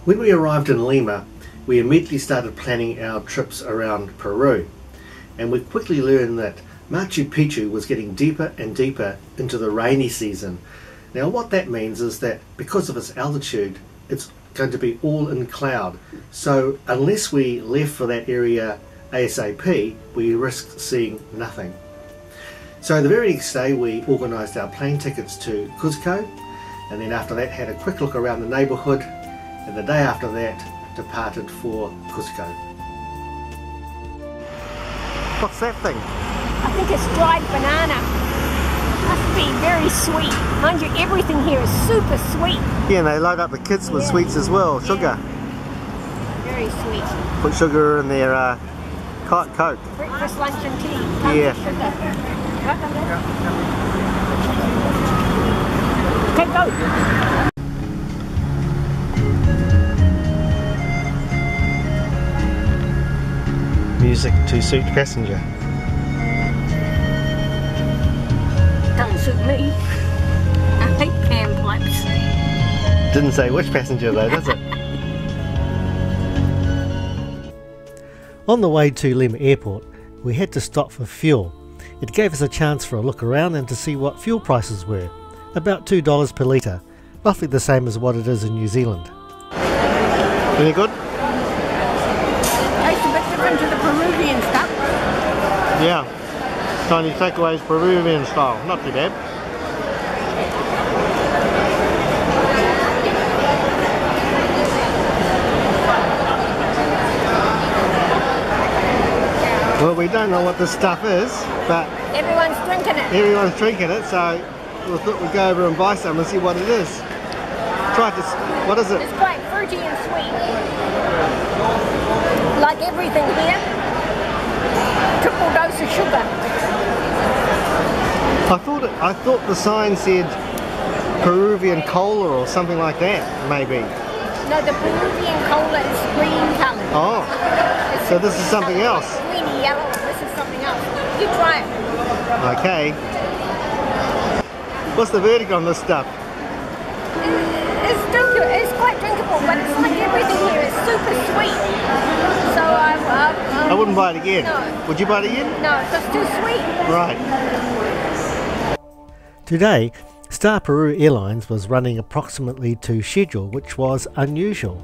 When we arrived in Lima, we immediately started planning our trips around Peru, and we quickly learned that Machu Picchu was getting deeper and deeper into the rainy season. Now what that means is that because of its altitude, it's going to be all in cloud. So unless we left for that area ASAP, we risk seeing nothing. So the very next day we organised our plane tickets to Cusco, and then after that had a quick look around the neighbourhood, and the day after that departed for Cusco. What's that thing? I think it's dried banana. Must be very sweet. Mind you, everything here is super sweet. Yeah, and they load up the kids with sweets as well, sugar. Very sweet. Put sugar in their Coke. Breakfast, lunch and tea. Yeah. Okay, go. Music to suit passenger. Doesn't suit me. I hate pamphlets. Didn't say which passenger though, does it? On the way to Lima Airport, we had to stop for fuel. It gave us a chance for a look around and to see what fuel prices were. About $2 per litre, roughly the same as what it is in New Zealand. Any good? Tastes a bit different to the Peruvian stuff. Yeah. Chinese takeaways, Peruvian style. Not too bad. Well, we don't know what this stuff is, but everyone's drinking it. Everyone's drinking it, so we thought we'd go over and buy some and see what it is. Try this. What is it? It's quite fruity and sweet. Like everything here. Triple dose of sugar. I thought the sign said Peruvian cola or something like that, maybe. No, the Peruvian cola is green coloured. Oh, so this is something else. Greeny yellow. This is something else. You try it. Okay. What's the verdict on this stuff? It's quite drinkable, but it's like everything here. It's super sweet. So I wouldn't buy it again. No. Would you buy it again? No, it's just too sweet. Right. Today, Star Peru Airlines was running approximately to schedule, which was unusual.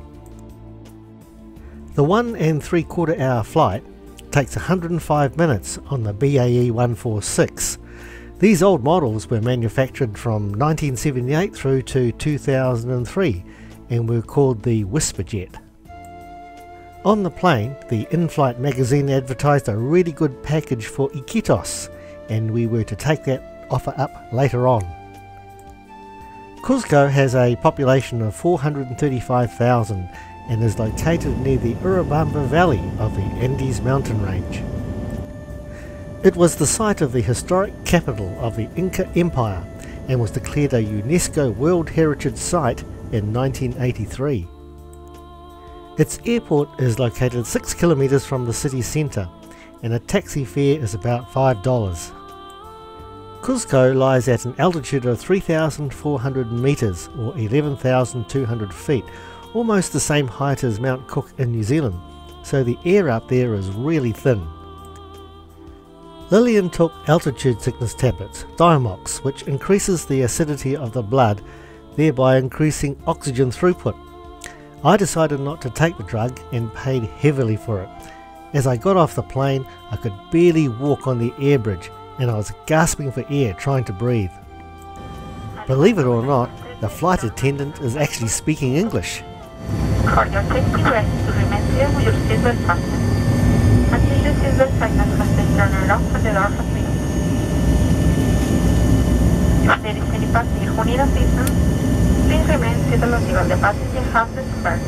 The 1 3/4 hour flight takes 105 minutes on the BAE 146. These old models were manufactured from 1978 through to 2003 and were called the Whisperjet. On the plane, the in-flight magazine advertised a really good package for Iquitos, and we were to take that offer up later on. Cusco has a population of 435,000 and is located near the Urubamba Valley of the Andes mountain range. It was the site of the historic capital of the Inca Empire and was declared a UNESCO World Heritage Site in 1983. Its airport is located 6 kilometres from the city centre and a taxi fare is about $5. Cusco lies at an altitude of 3,400 metres or 11,200 feet, almost the same height as Mount Cook in New Zealand, so the air up there is really thin. Lillian took altitude sickness tablets, Diamox, which increases the acidity of the blood, thereby increasing oxygen throughput. I decided not to take the drug and paid heavily for it. As I got off the plane, I could barely walk on the air bridge and I was gasping for air trying to breathe. Believe it or not, the flight attendant is actually speaking English. For your safety, rest to remain with your seatbelt fastened. Until the seatbelt signal has been turned off and the door has been opened. If there is any passenger who needs assistance, please remain seated until the passenger has disembarked.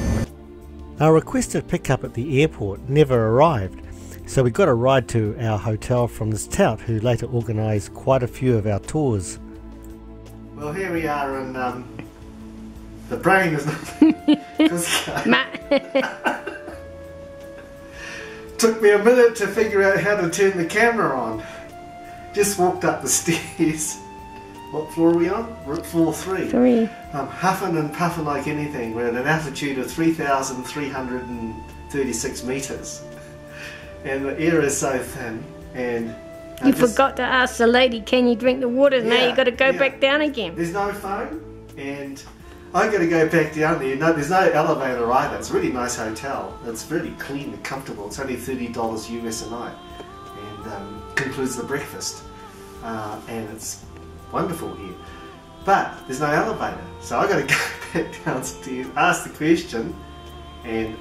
Our requested pickup at the airport never arrived, so we got a ride to our hotel from this tout who later organised quite a few of our tours. Well, here we are in the brain is not Took me a minute to figure out how to turn the camera on. Just walked up the stairs. What floor are we on? We're at floor 3. 3. I'm huffing and puffing like anything. We're at an altitude of 3,336 metres. And the air is so thin. And You forgot to ask the lady, can you drink the water? Now Yeah, you got to go yeah. back down again. There's no phone, and I got to go back down there. No, there's no elevator either. It's a really nice hotel. It's really clean and comfortable. It's only $30 US a night, and includes the breakfast. And it's wonderful here. But there's no elevator, so I got to go back downstairs, ask the question, and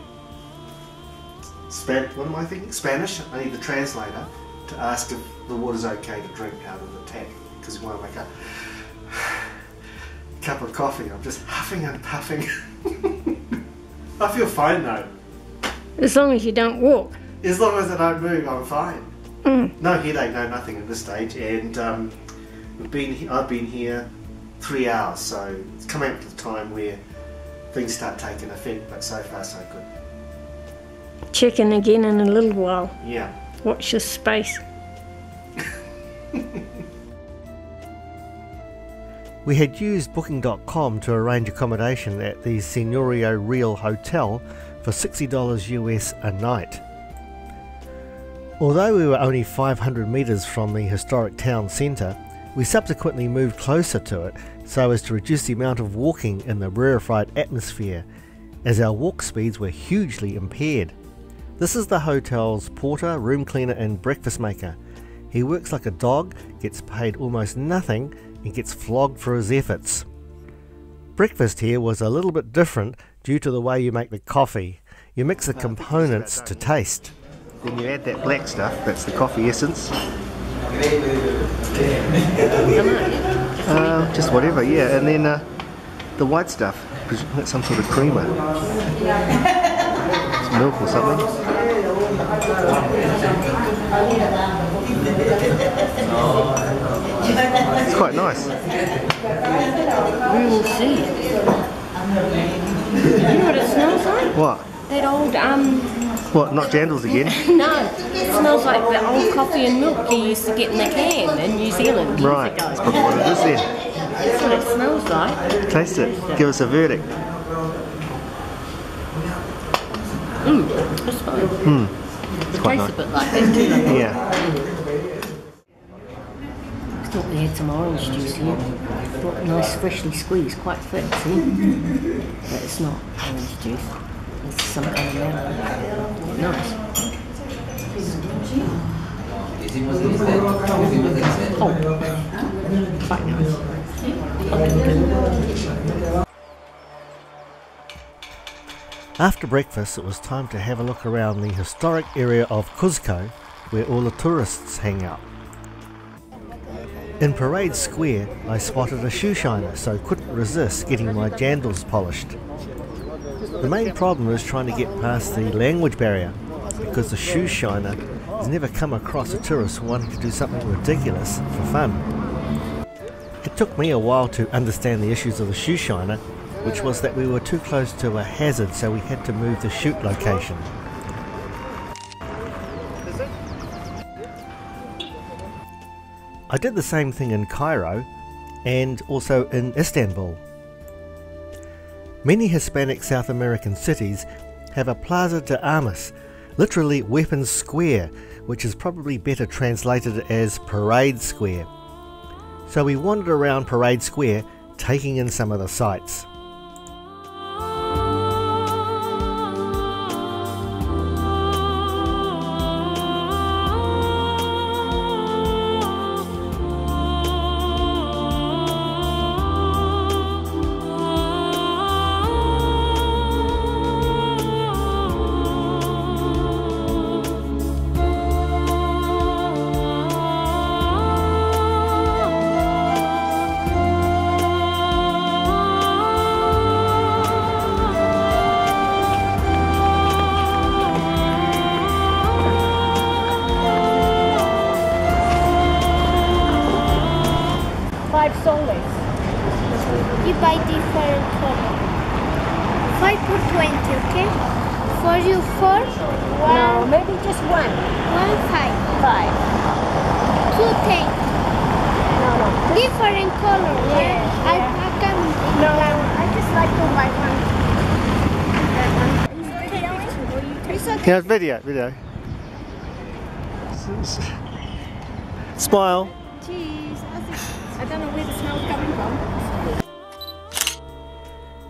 what am I thinking? Spanish. I need the translator to ask if the water's okay to drink out of the tap, because we want to make a cup of coffee. I'm just huffing and puffing. I feel fine though. As long as you don't walk. As long as I don't move, I'm fine. No headache, no nothing at this stage, and I've been here 3 hours, so it's coming up to the time where things start taking effect, but so far so good. Check in again in a little while. Yeah. Watch your space. We had used Booking.com to arrange accommodation at the Señorio Real Hotel for $60 US a night. Although we were only 500 metres from the historic town centre, we subsequently moved closer to it so as to reduce the amount of walking in the rarefied atmosphere, as our walk speeds were hugely impaired. This is the hotel's porter, room cleaner and breakfast maker. He works like a dog, gets paid almost nothing and gets flogged for his efforts. Breakfast here was a little bit different due to the way you make the coffee. You mix the components to taste. Then you add that black stuff, that's the coffee essence. Just whatever, yeah, and then the white stuff, that's some sort of creamer. It's milk or something. It's quite nice. We will see. You know what it smells like? What? That old, What, not jandals again? no, it smells like the old coffee and milk you used to get in the can in New Zealand years Right, ago. that's probably what it is then. That's what it smells like. Taste it, give us a verdict. It's fine. It's It quite tastes nice. a bit like that too. Yeah. I thought we had some orange juice here. Thought nice, freshly squeezed, quite thick, see? But it's not orange juice. It's some kind of melon. Nice. Oh, quite nice. After breakfast, it was time to have a look around the historic area of Cusco, where all the tourists hang out. In Parade Square, I spotted a shoe shiner, so couldn't resist getting my jandals polished. The main problem is trying to get past the language barrier, because the shoe shiner has never come across a tourist wanting to do something ridiculous for fun. It took me a while to understand the issues of the shoe shiner, which was that we were too close to a hazard, so we had to move the shoot location. I did the same thing in Cairo and also in Istanbul. Many Hispanic South American cities have a Plaza de Armas, literally Weapons Square, which is probably better translated as Parade Square. So we wandered around Parade Square, taking in some of the sights. $5. You buy different color. 5 for 20, okay? For you 4, 1, No, maybe just one. 1, 5. 5. 2, 10. No. Give different color, right? Alpaca and brown. I just like the white one. Yeah, video. Smile. Cheese. I don't know where the smell's coming from.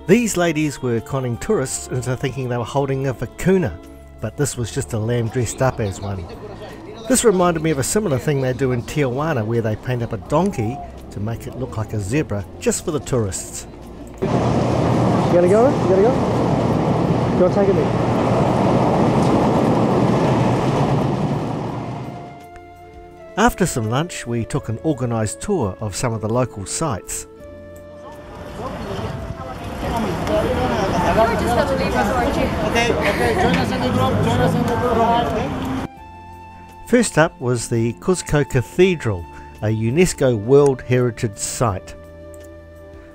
These ladies were conning tourists into thinking they were holding a vicuna, but this was just a lamb dressed up as one. This reminded me of a similar thing they do in Tijuana, where they paint up a donkey to make it look like a zebra just for the tourists. You gotta go? You gotta go? Go take it in. After some lunch, we took an organised tour of some of the local sites. First up was the Cusco Cathedral, a UNESCO World Heritage Site.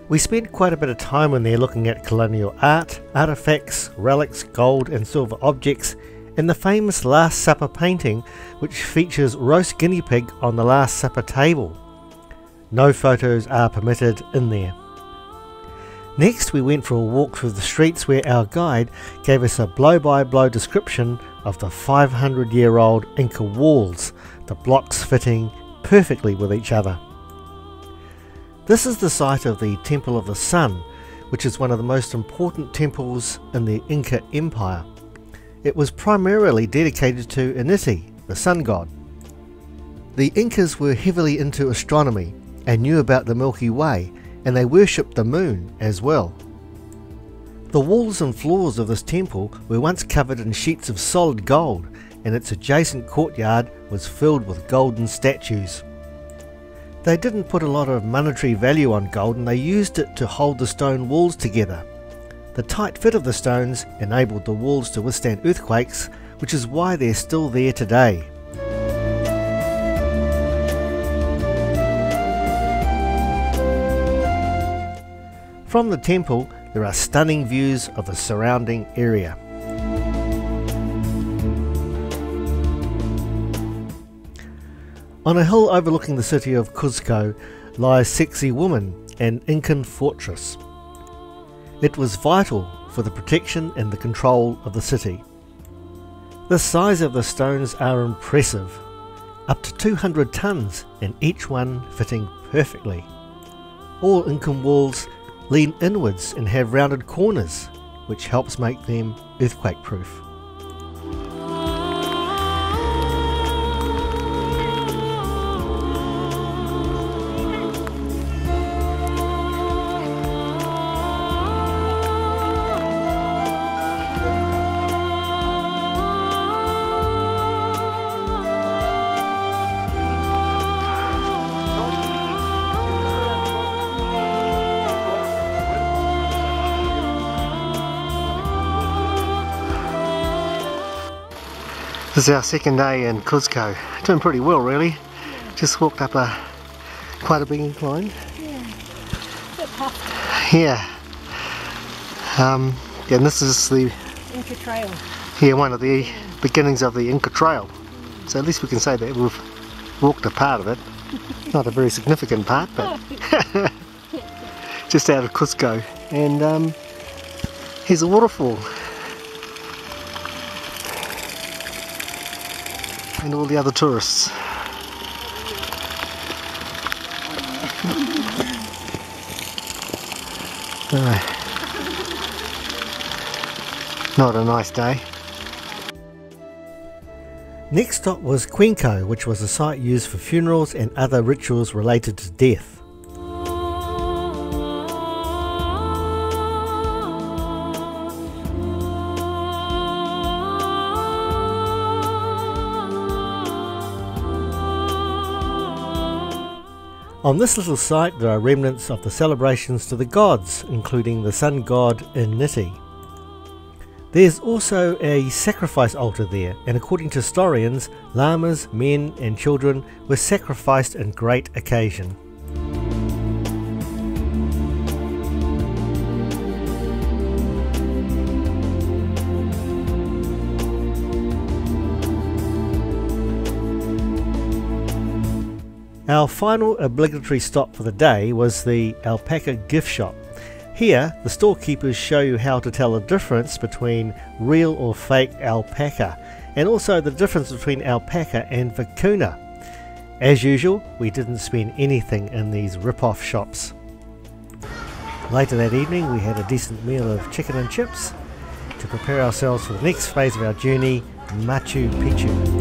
We spent quite a bit of time in there looking at colonial art, artefacts, relics, gold and silver objects, and the famous Last Supper painting, which features roast guinea pig on the Last Supper table. No photos are permitted in there. Next we went for a walk through the streets where our guide gave us a blow-by-blow description of the 500-year-old Inca walls, the blocks fitting perfectly with each other. This is the site of the Temple of the Sun, which is one of the most important temples in the Inca Empire. It was primarily dedicated to Initi, the sun god. The Incas were heavily into astronomy and knew about the Milky Way, and they worshipped the moon as well. The walls and floors of this temple were once covered in sheets of solid gold, and its adjacent courtyard was filled with golden statues. They didn't put a lot of monetary value on gold, and they used it to hold the stone walls together. The tight fit of the stones enabled the walls to withstand earthquakes, which is why they're still there today. From the temple, there are stunning views of the surrounding area. On a hill overlooking the city of Cusco lies Sexy Woman, an Incan fortress. It was vital for the protection and the control of the city. The size of the stones are impressive, up to 200 tons, and each one fitting perfectly. All Incan walls lean inwards and have rounded corners, which helps make them earthquake proof. This is our second day in Cusco. Doing pretty well really. Just walked up quite a big incline. Yeah. And this is the Inca Trail. Yeah, one of the beginnings of the Inca Trail. So at least we can say that we've walked a part of it. Not a very significant part, but just out of Cusco. And here's a waterfall. And all the other tourists. Not a nice day. Next stop was Cuenco, which was a site used for funerals and other rituals related to death. On this little site there are remnants of the celebrations to the gods, including the sun god Initi. There's also a sacrifice altar there, and according to historians, llamas, men and children were sacrificed in great occasion. Our final obligatory stop for the day was the alpaca gift shop. Here, the storekeepers show you how to tell the difference between real or fake alpaca, and also the difference between alpaca and vicuna. As usual, we didn't spend anything in these rip-off shops. Later that evening we had a decent meal of chicken and chips to prepare ourselves for the next phase of our journey, Machu Picchu.